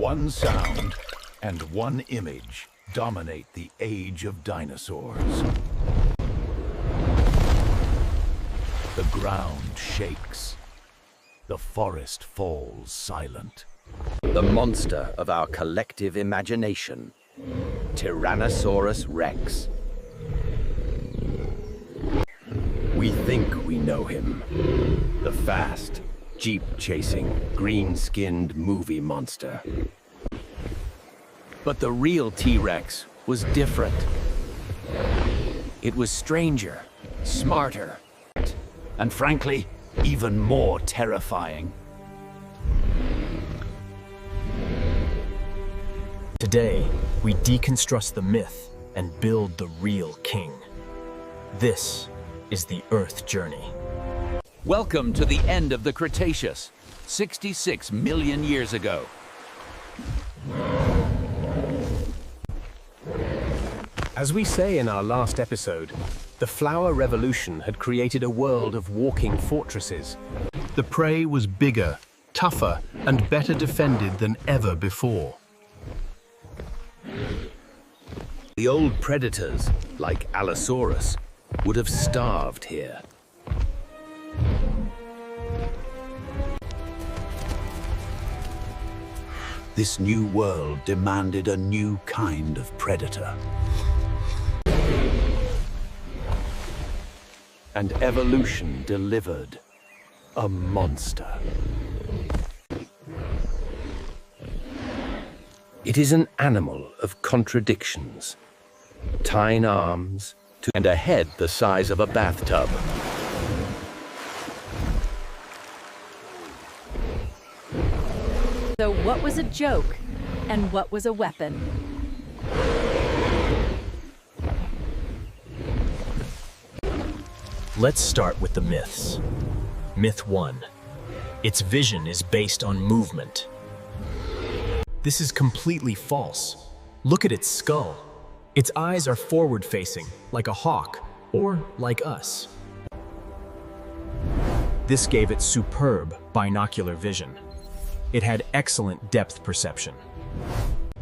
One sound and one image dominate the age of dinosaurs. The ground shakes. The forest falls silent. The monster of our collective imagination, Tyrannosaurus Rex. We think we know him. The fast, jeep-chasing, green-skinned movie monster. But the real T-Rex was different. It was stranger, smarter, and frankly, even more terrifying. Today, we deconstruct the myth and build the real king. This is the Earth Journey. Welcome to the end of the Cretaceous, 66 million years ago. As we say in our last episode, the Flower Revolution had created a world of walking fortresses. The prey was bigger, tougher, and better defended than ever before. The old predators, like Allosaurus, would have starved here. This new world demanded a new kind of predator. And evolution delivered a monster. It is an animal of contradictions. Tine arms, and a head the size of a bathtub. So what was a joke and what was a weapon? Let's start with the myths. Myth 1. Its vision is based on movement. This is completely false. Look at its skull. Its eyes are forward-facing, like a hawk, or like us. This gave it superb binocular vision. It had excellent depth perception.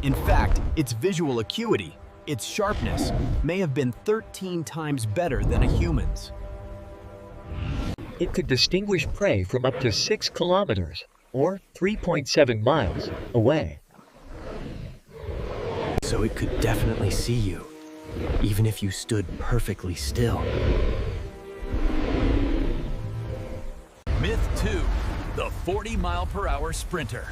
In fact, its visual acuity, its sharpness, may have been 13 times better than a human's. It could distinguish prey from up to 6 kilometers, or 3.7 miles, away. So it could definitely see you, even if you stood perfectly still. Myth 2, the 40-mile-per-hour sprinter.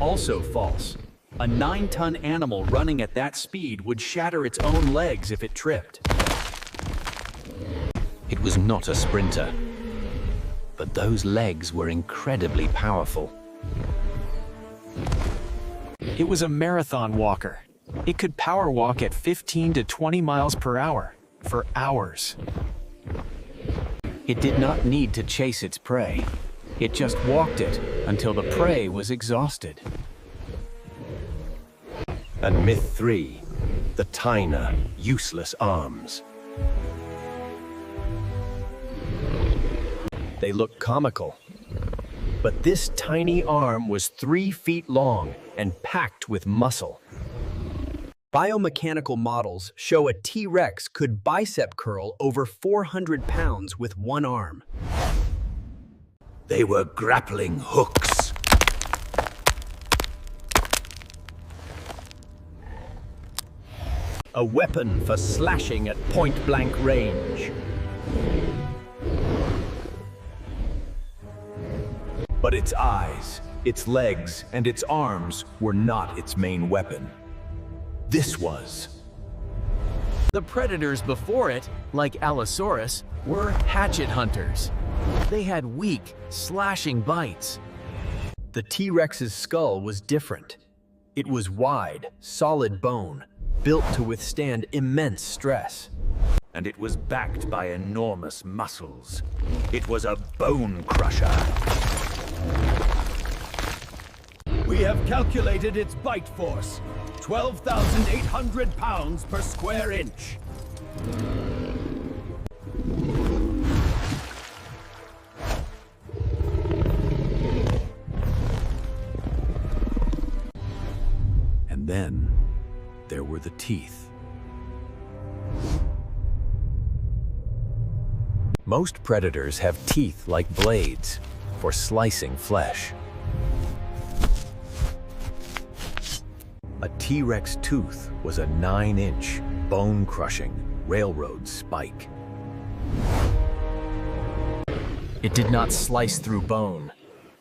Also false. A 9-ton animal running at that speed would shatter its own legs if it tripped. It was not a sprinter, but those legs were incredibly powerful. It was a marathon walker. It could power walk at 15 to 20 miles per hour for hours. It did not need to chase its prey. It just walked it until the prey was exhausted. And myth 3, the tiner, useless arms. They look comical. But this tiny arm was 3 feet long and packed with muscle. Biomechanical models show a T-Rex could bicep curl over 400 pounds with one arm. They were grappling hooks. A weapon for slashing at point-blank range. But its eyes, its legs, and its arms were not its main weapon. This was. The predators before it, like Allosaurus, were hatchet hunters. They had weak, slashing bites. The T-Rex's skull was different. It was wide, solid bone, built to withstand immense stress. And it was backed by enormous muscles. It was a bone crusher. We have calculated its bite force. 12,800 pounds per square inch. And then there were the teeth. Most predators have teeth like blades for slicing flesh. A T-Rex tooth was a 9-inch, bone-crushing railroad spike. It did not slice through bone.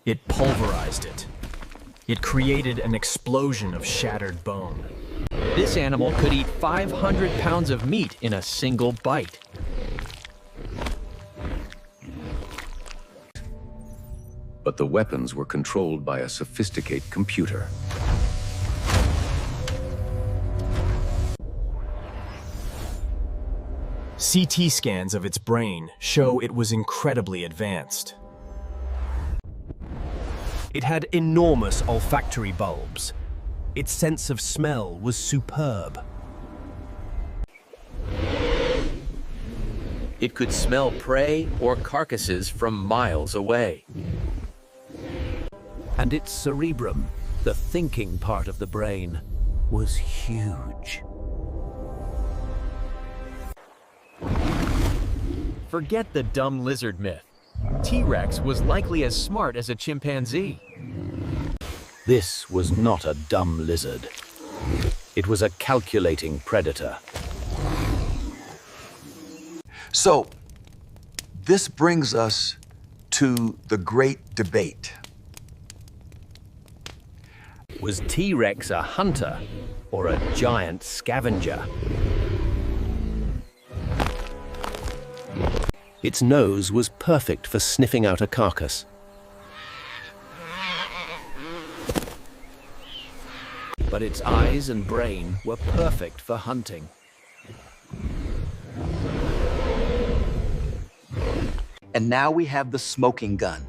It pulverized it. It created an explosion of shattered bone. This animal could eat 500 pounds of meat in a single bite. But the weapons were controlled by a sophisticated computer. CT scans of its brain show it was incredibly advanced. It had enormous olfactory bulbs. Its sense of smell was superb. It could smell prey or carcasses from miles away. And its cerebrum, the thinking part of the brain, was huge. Forget the dumb lizard myth. T-Rex was likely as smart as a chimpanzee. This was not a dumb lizard. It was a calculating predator. So, this brings us to the great debate. Was T-Rex a hunter or a giant scavenger? Its nose was perfect for sniffing out a carcass. But its eyes and brain were perfect for hunting. And now we have the smoking gun.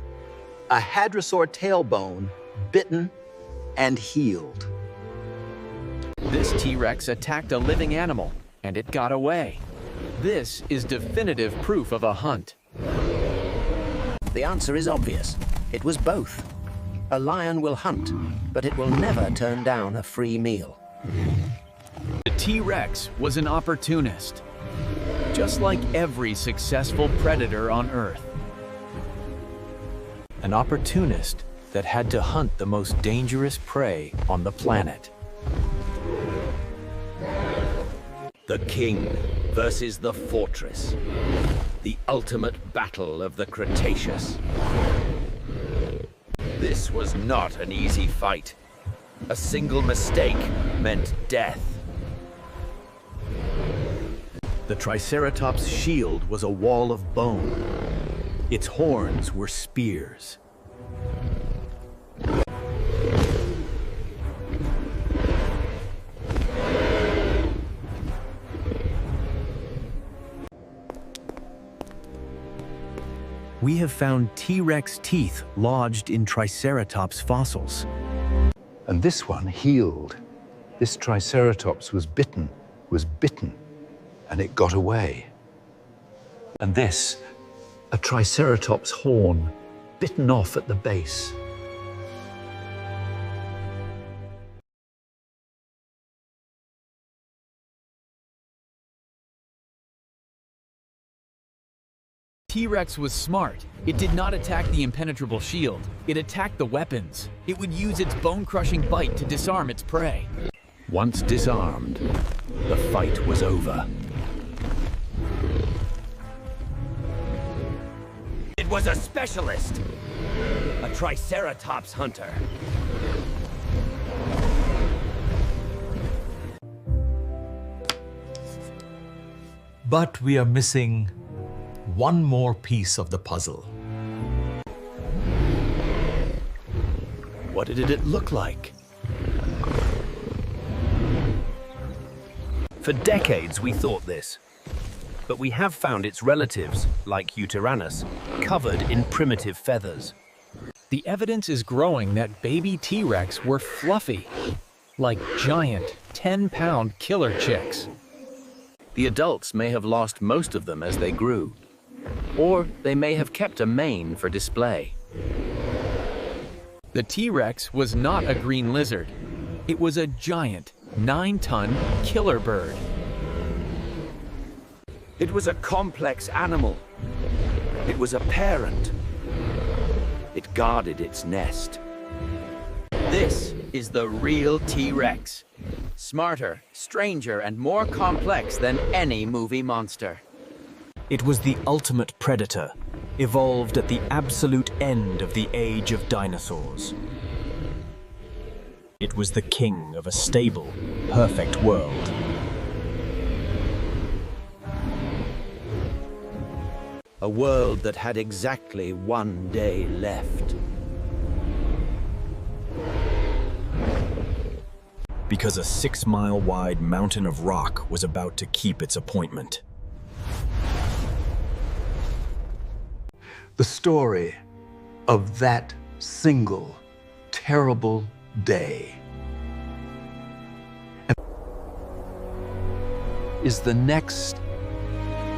A hadrosaur tailbone, bitten and healed. This T-Rex attacked a living animal, and it got away. This is definitive proof of a hunt. The answer is obvious. It was both. A lion will hunt, but it will never turn down a free meal. The T-Rex was an opportunist, just like every successful predator on Earth. An opportunist that had to hunt the most dangerous prey on the planet. The king versus the fortress. The ultimate battle of the Cretaceous. This was not an easy fight. A single mistake meant death. The Triceratops' shield was a wall of bone. Its horns were spears. We have found T-Rex teeth lodged in Triceratops fossils. And this one healed. This Triceratops was bitten, and it got away. And this, a Triceratops horn, bitten off at the base. T-Rex was smart. It did not attack the impenetrable shield. It attacked the weapons. It would use its bone-crushing bite to disarm its prey. Once disarmed, the fight was over. It was a specialist, a Triceratops hunter. But we are missing one more piece of the puzzle. What did it look like? For decades we thought this, but we have found its relatives, like Tyrannosaurus, covered in primitive feathers. The evidence is growing that baby T-Rex were fluffy, like giant 10-pound killer chicks. The adults may have lost most of them as they grew, or they may have kept a mane for display. The T-Rex was not a green lizard. It was a giant, 9-ton killer bird. It was a complex animal. It was a parent. It guarded its nest. This is the real T-Rex. Smarter, stranger, and more complex than any movie monster. It was the ultimate predator, evolved at the absolute end of the age of dinosaurs. It was the king of a stable, perfect world. A world that had exactly one day left. Because a 6-mile-wide mountain of rock was about to keep its appointment. The story of that single terrible day is the next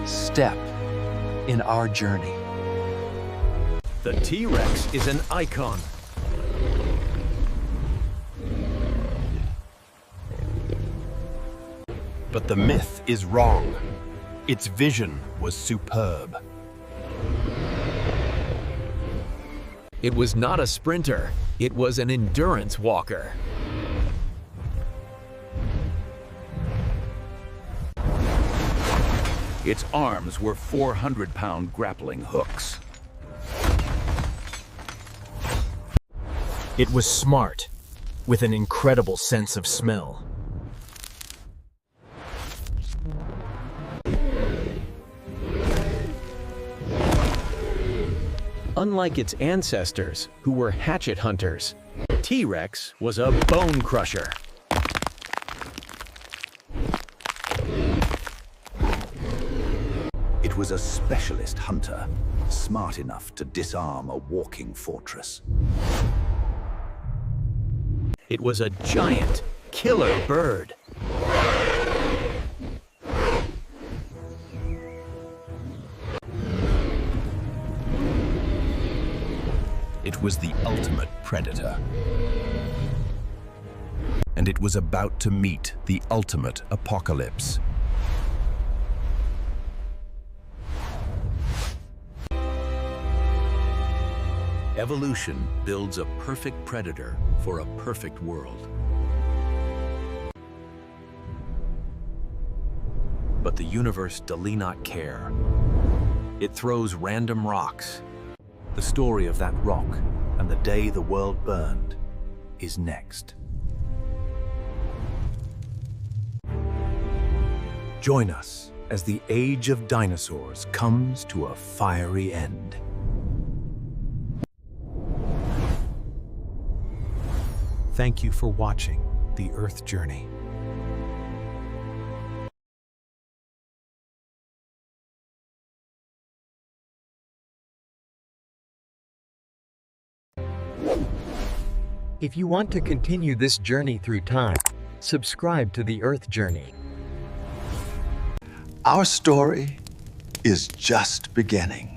step in our journey. The T-Rex is an icon. But the myth is wrong. Its vision was superb. It was not a sprinter, it was an endurance walker. Its arms were 400-pound grappling hooks. It was smart, with an incredible sense of smell. Unlike its ancestors, who were hatchet hunters, T-Rex was a bone crusher. It was a specialist hunter, smart enough to disarm a walking fortress. It was a giant, killer bird. It was the ultimate predator. And it was about to meet the ultimate apocalypse. Evolution builds a perfect predator for a perfect world. But the universe does not care. It throws random rocks. The story of that rock and the day the world burned is next. Join us as the age of dinosaurs comes to a fiery end. Thank you for watching The Earth Journey. If you want to continue this journey through time, subscribe to The Earth Journey. Our story is just beginning.